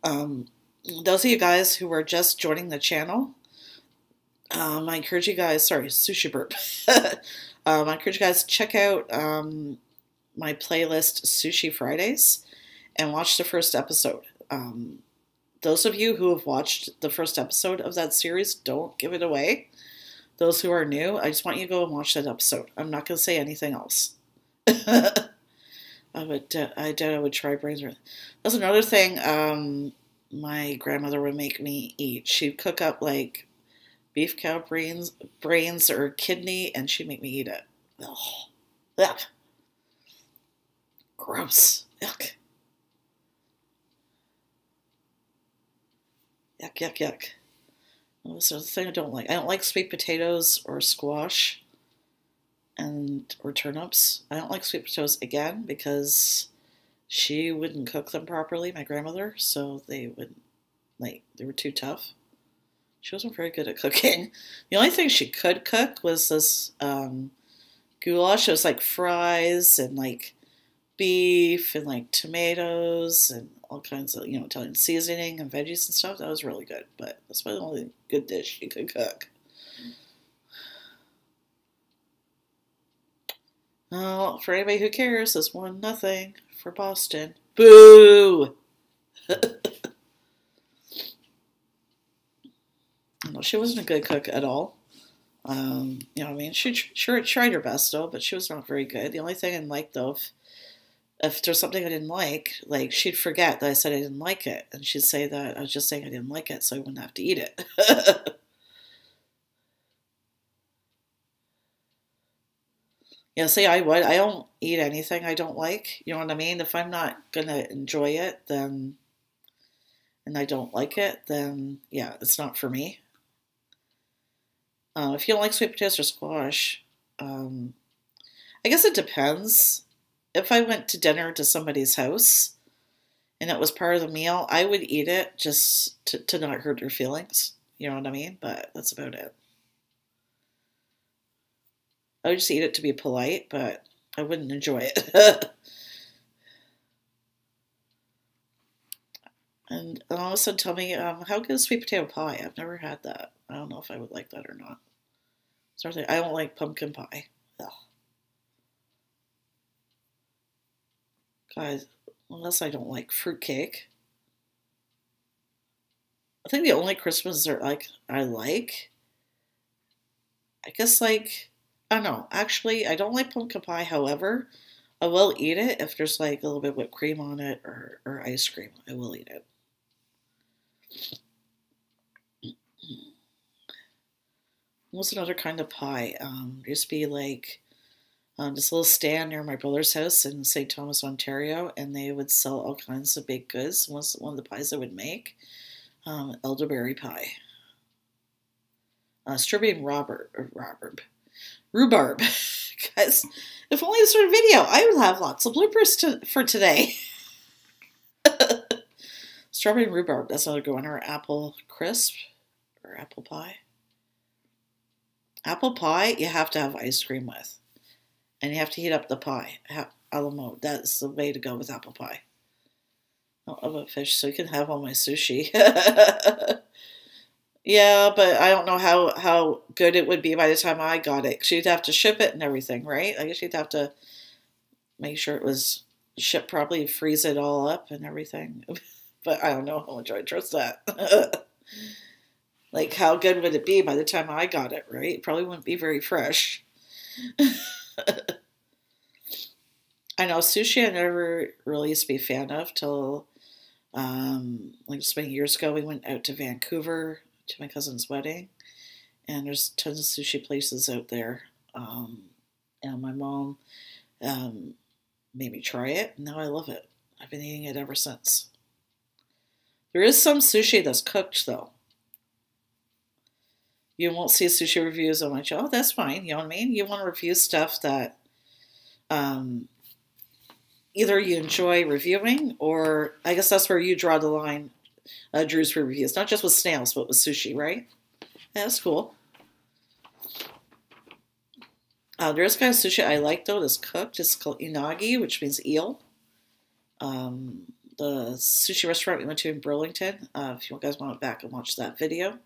Those of you guys who are just joining the channel, I encourage you guys, sorry, sushi burp. I encourage you guys to check out my playlist Sushi Fridays and watch the first episode. Those of you who have watched the first episode of that series, don't give it away. Those who are new, I just want you to go and watch that episode. I'm not going to say anything else. I doubt I would try brains. That's another thing my grandmother would make me eat. She'd cook up like beef cow brains or kidney, and she'd make me eat it. Ugh. Ugh. Gross. Yuck. Yuck, yuck, yuck. Well, this is the thing I don't like. I don't like sweet potatoes or squash. and or turnips. I don't like sweet potatoes again because she wouldn't cook them properly, my grandmother, so they were too tough. She wasn't very good at cooking. The only thing she could cook was this goulash. It was like fries and like beef and like tomatoes and all kinds of, Italian seasoning and veggies and stuff. That was really good, but that's probably the only good dish she could cook. Oh, for anybody who cares, it's 1-0 for Boston. Boo! No, she wasn't a good cook at all. She sure tried her best though, but she was not very good. The only thing I liked though, if there's something I didn't like she'd forget that I said I didn't like it, and she'd say that I was just saying I didn't like it, so I wouldn't have to eat it. Yeah, see, I would. I don't eat anything I don't like. You know what I mean? If I'm not gonna enjoy it, then and I don't like it, then yeah, it's not for me. If you don't like sweet potatoes or squash, I guess it depends. If I went to dinner to somebody's house and it was part of the meal, I would eat it just to not hurt their feelings. You know what I mean? But that's about it. I would just eat it to be polite, but I wouldn't enjoy it. And all of a sudden tell me, how good is sweet potato pie? I've never had that. I don't know if I would like that or not. Sorry, I don't like pumpkin pie. Ugh. Guys, unless I don't like fruitcake. I think the only Christmas dessert I like, I guess I don't know. Actually, I don't like pumpkin pie. However, I will eat it if there's like a little bit of whipped cream on it or ice cream. I will eat it. What's another kind of pie? There used to be like this little stand near my brother's house in St. Thomas, Ontario, and they would sell all kinds of baked goods. One of the pies I would make, elderberry pie, strawberry and rhubarb. Guys, if only this were a video, I would have lots of bloopers for today. Strawberry and rhubarb, that's another good one. Or apple crisp, or apple pie. Apple pie, you have to have ice cream with. And you have to heat up the pie. A la mode. That's the way to go with apple pie. I don't love fish, so you can have all my sushi. Yeah, but I don't know how good it would be by the time I got it. Because you'd have to ship it and everything, right? I guess you'd have to make sure it was shipped properly, freeze it all up and everything. But I don't know how much I trust that. Like, how good would it be by the time I got it, right? It probably wouldn't be very fresh. I know sushi I never really used to be a fan of till like just many years ago. We went out to Vancouver to my cousin's wedding, and there's tons of sushi places out there. And my mom made me try it, and now I love it. I've been eating it ever since. There is some sushi that's cooked though. You won't see sushi reviews on my channel. Oh, that's fine. You know what I mean? You want to review stuff that either you enjoy reviewing, or I guess that's where you draw the line, Drew's for reviews. Not just with snails, but with sushi, right? Yeah, that's cool. There's kind of sushi I like, though, that's cooked. It's called inagi, which means eel. The sushi restaurant we went to in Burlington, if you guys want to back and watch that video.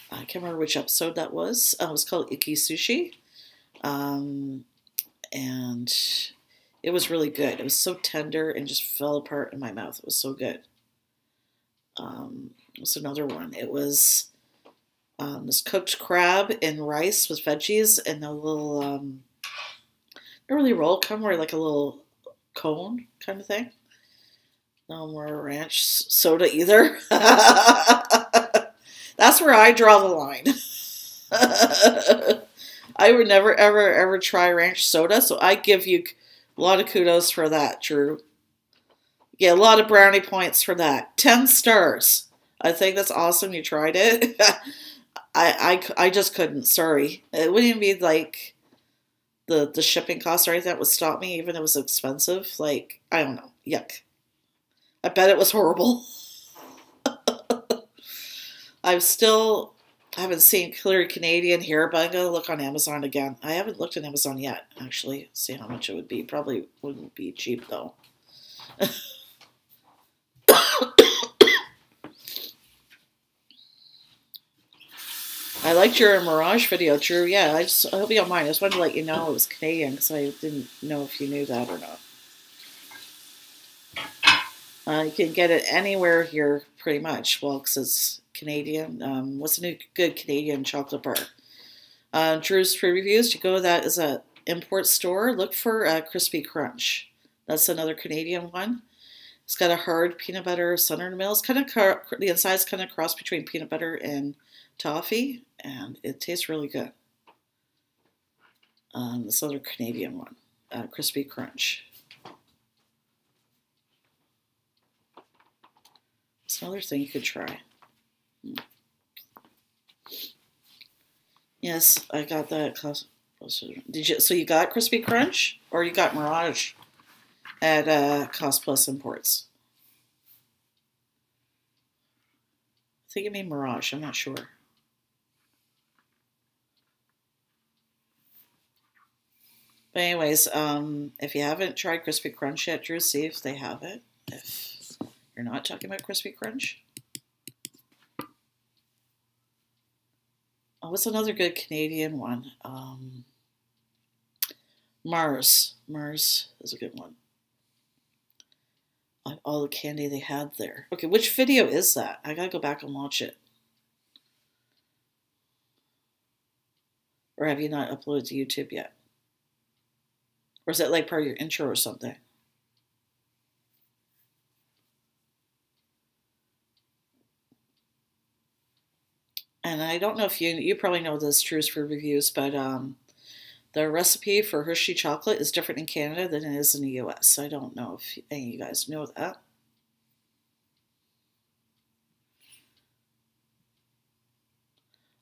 I can't remember which episode that was. It was called Iki Sushi. And it was really good. It was so tender and just fell apart in my mouth. It was so good. What's another one? It was this cooked crab and rice with veggies and a little, not really roll, kind of more like a little cone kind of thing. No more ranch soda either. That's where I draw the line. I would never, ever, ever try ranch soda, so I give you a lot of kudos for that, Drew. Yeah, a lot of brownie points for that. 10 stars. I think that's awesome you tried it. I just couldn't, sorry. It wouldn't even be like, the shipping costs or anything that would stop me, even if it was expensive. Like, I don't know. Yuck. I bet it was horrible. I haven't seen Clear Canadian here, but I'm going to look on Amazon again. I haven't looked at Amazon yet, actually. See how much it would be. Probably wouldn't be cheap, though. I liked your Mirage video, Drew. Yeah, I hope you don't mind. I just wanted to let you know it was Canadian because I didn't know if you knew that or not. You can get it anywhere here, pretty much. Well, because it's Canadian. What's a new good Canadian chocolate bar? Drew's Free Reviews. You go to that as an import store. Look for Crispy Crunch. That's another Canadian one. It's got a hard peanut butter center in the middle. It's kind of the inside's kind of cross between peanut butter and toffee, and it tastes really good. This other Canadian one, Crispy Crunch. It's another thing you could try. Yes, I got that. Did you? So you got Crispy Crunch, or you got Mirage at Cost Plus Imports? I think you mean Mirage. I'm not sure. But anyways, if you haven't tried Crispy Crunch yet, Drew, see if they have it. If you're not talking about Crispy Crunch. Oh, what's another good Canadian one? Mars. Mars is a good one. All the candy they had there. Okay, which video is that? I gotta go back and watch it. Or have you not uploaded to YouTube yet? Or is that like part of your intro or something? And I don't know if you probably know this, Drew's for Reviews, but the recipe for Hershey chocolate is different in Canada than it is in the US. I don't know if any of you guys know that.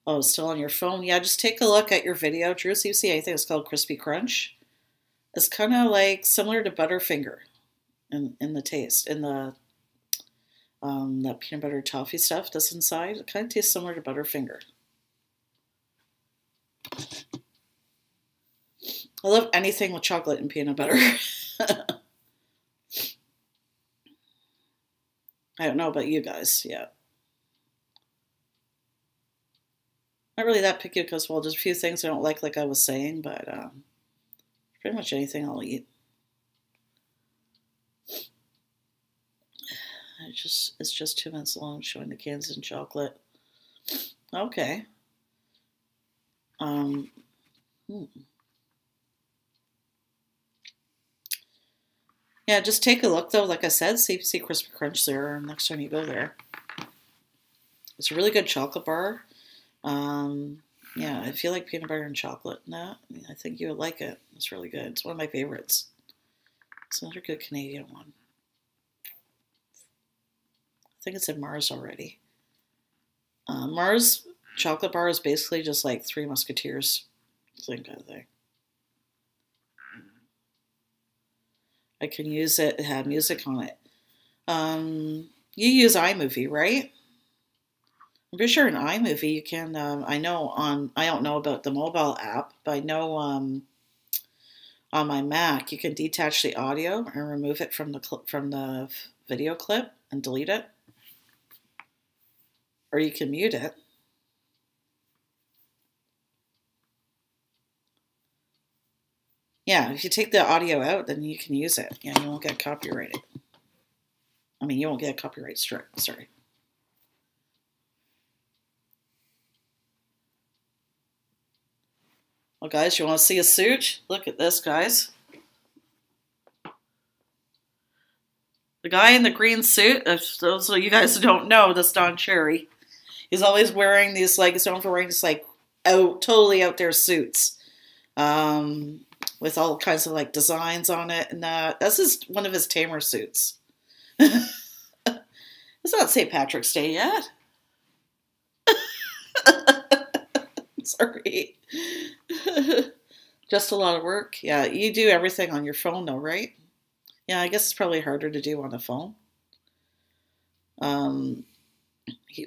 Oh, it's still on your phone? Yeah, just take a look at your video, Drew. So you see anything that's called Crispy Crunch. It's kind of like similar to Butterfinger in the taste, in the that peanut butter toffee stuff that's inside. It kind of tastes similar to Butterfinger. I love anything with chocolate and peanut butter. I don't know about you guys, yeah. Not really that picky because, well, there's a few things I don't like I was saying, but pretty much anything I'll eat. It's just 2 minutes long showing the cans in chocolate. Okay. Yeah, just take a look though. Like I said, see Crispy Crunch there next time you go there. It's a really good chocolate bar. Yeah, I feel like peanut butter and chocolate. No, I think you would like it. It's really good. It's one of my favorites. It's another good Canadian one. I think it's in Mars already. Mars chocolate bar is basically just like Three Musketeers, same kind of thing. I can use it. It had music on it. You use iMovie, right? I'm pretty sure in iMovie you can. I don't know about the mobile app, but I know on my Mac you can detach the audio and remove it from the video clip and delete it, or you can mute it. Yeah, if you take the audio out, then you can use it. Yeah, you won't get copyrighted. I mean, you won't get a copyright strike. Sorry. Well, guys, you want to see a suit? Look at this, guys. The guy in the green suit, if those of you guys don't know, that's Don Cherry. He's always wearing these, like, he's known for wearing these, like, totally out there suits. With all kinds of, like, designs on it. And this is one of his tamer suits. It's not St. Patrick's Day yet. Sorry. Just a lot of work. Yeah, you do everything on your phone though, right? Yeah, I guess it's probably harder to do on a phone. Um,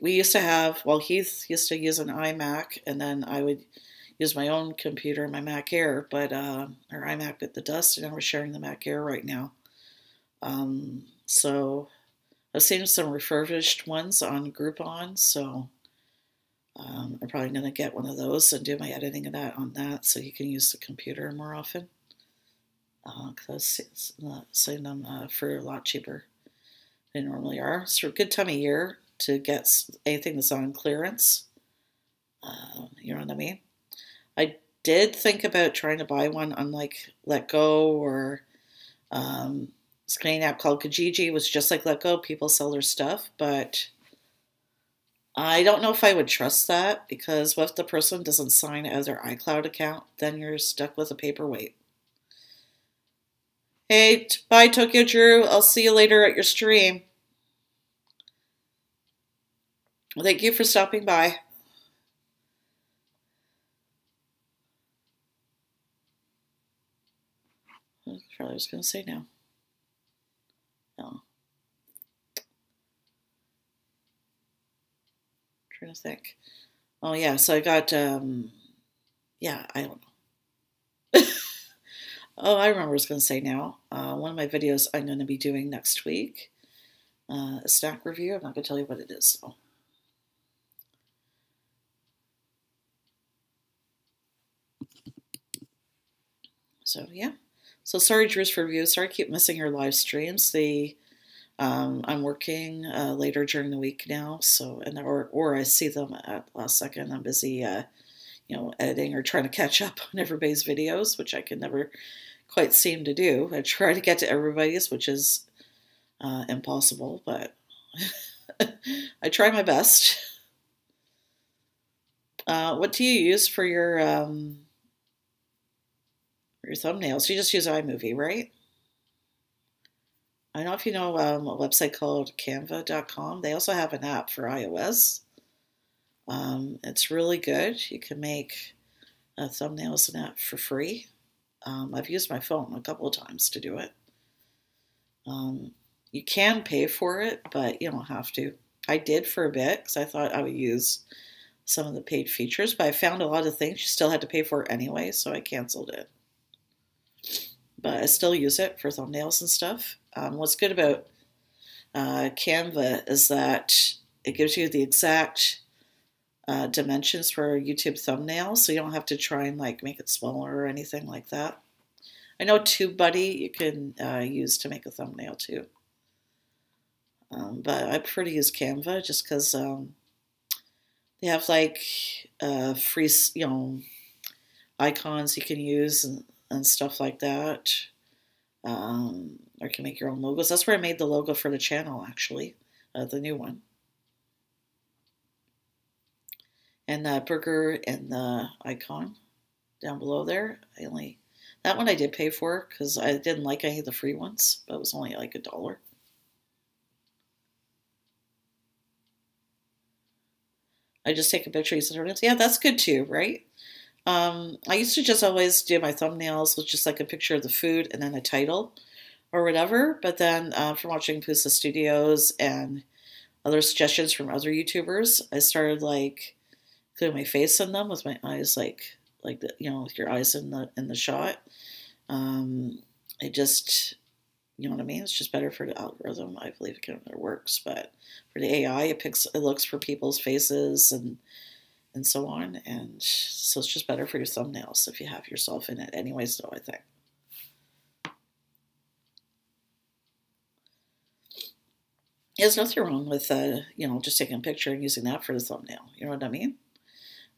we used to have, well, Heath used to use an iMac, and then I would use my own computer, my Mac Air, but or iMac bit the dust, and now we're sharing the Mac Air right now. So I've seen some refurbished ones on Groupon, so I'm probably going to get one of those and do my editing of that on that, so you can use the computer more often. Because I've seen them for a lot cheaper than they normally are. It's a good time of year to get anything that's on clearance. You know what I mean? I did think about trying to buy one on like Let Go or this Canadian app called Kijiji, which just like Let Go, people sell their stuff, but I don't know if I would trust that because what if the person doesn't sign it as their iCloud account? Then you're stuck with a paperweight. Hey, bye Tokyo Drew. I'll see you later at your stream. Well, thank you for stopping by. That's what I was going to say now. No. I'm trying to think. Oh, yeah, so I got, yeah, I don't know. Oh, I remember what I was going to say now. One of my videos I'm going to be doing next week, a snack review. I'm not going to tell you what it is, though. So, yeah. So, sorry, Drew's for review. Sorry I keep missing your live streams. I'm working later during the week now, so or I see them at the last second. I'm busy, editing or trying to catch up on everybody's videos, which I can never quite seem to do. I try to get to everybody's, which is impossible, but I try my best. What do you use for your thumbnails? You just use iMovie, right? I don't know if you know a website called canva.com. They also have an app for iOS. It's really good. You can make thumbnails in that for free. I've used my phone a couple of times to do it. You can pay for it, but you don't have to. I did for a bit because I thought I would use some of the paid features, but I found a lot of things you still had to pay for anyway, so I canceled it. But I still use it for thumbnails and stuff. What's good about Canva is that it gives you the exact dimensions for a YouTube thumbnail, so you don't have to try and like make it smaller or anything like that. I know TubeBuddy you can use to make a thumbnail too, but I prefer to use Canva just because they have like free, icons you can use and stuff like that. Or you can make your own logos. That's where I made the logo for the channel, actually, the new one. And the burger and the icon down below there. That one I did pay for because I didn't like any of the free ones, but it was only like $1. I just take a picture of it. Yeah, that's good too, right? I used to just always do my thumbnails with just like a picture of the food and then a title or whatever. But then from watching Pusa Studios and other suggestions from other YouTubers, I started like putting my face in them with my eyes like the, with your eyes in the shot. It just, you know what I mean? It's just better for the algorithm. I believe it works, but for the AI, it looks for people's faces and so on, and so it's just better for your thumbnails if you have yourself in it anyways, though, I think. There's nothing wrong with, just taking a picture and using that for the thumbnail, you know what I mean?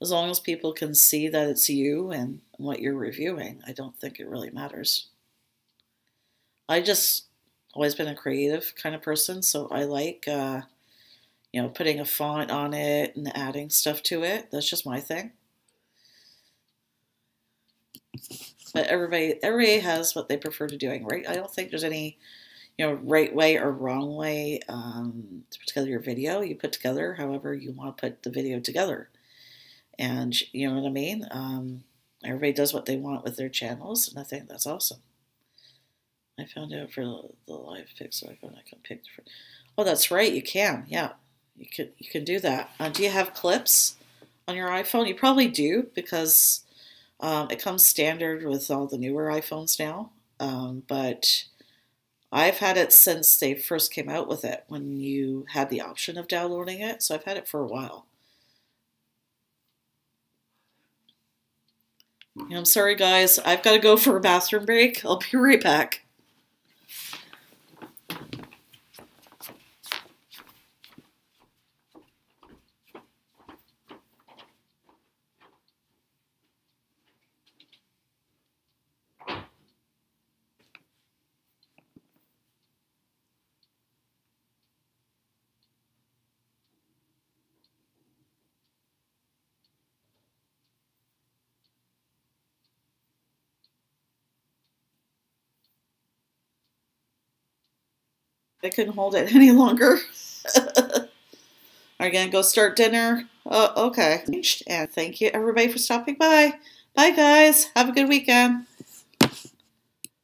As long as people can see that it's you and what you're reviewing, I don't think it really matters. I just always been a creative kind of person, so I like putting a font on it and adding stuff to it. That's just my thing. But everybody has what they prefer to doing, right? I don't think there's any, right way or wrong way to put together your video. You put together however you want to put the video together. And you know what I mean? everybody does what they want with their channels, and I think that's awesome. I found out for the live pixel icon I can pick. Oh, that's right, you can. Yeah, you can do that. Do you have clips on your iPhone? You probably do, because it comes standard with all the newer iPhones now. But I've had it since they first came out with it, when you had the option of downloading it. So I've had it for a while. I'm sorry, guys. I've got to go for a bathroom break. I'll be right back. I couldn't hold it any longer. Are you going to go start dinner? Okay. And thank you, everybody, for stopping by. Bye, guys. Have a good weekend.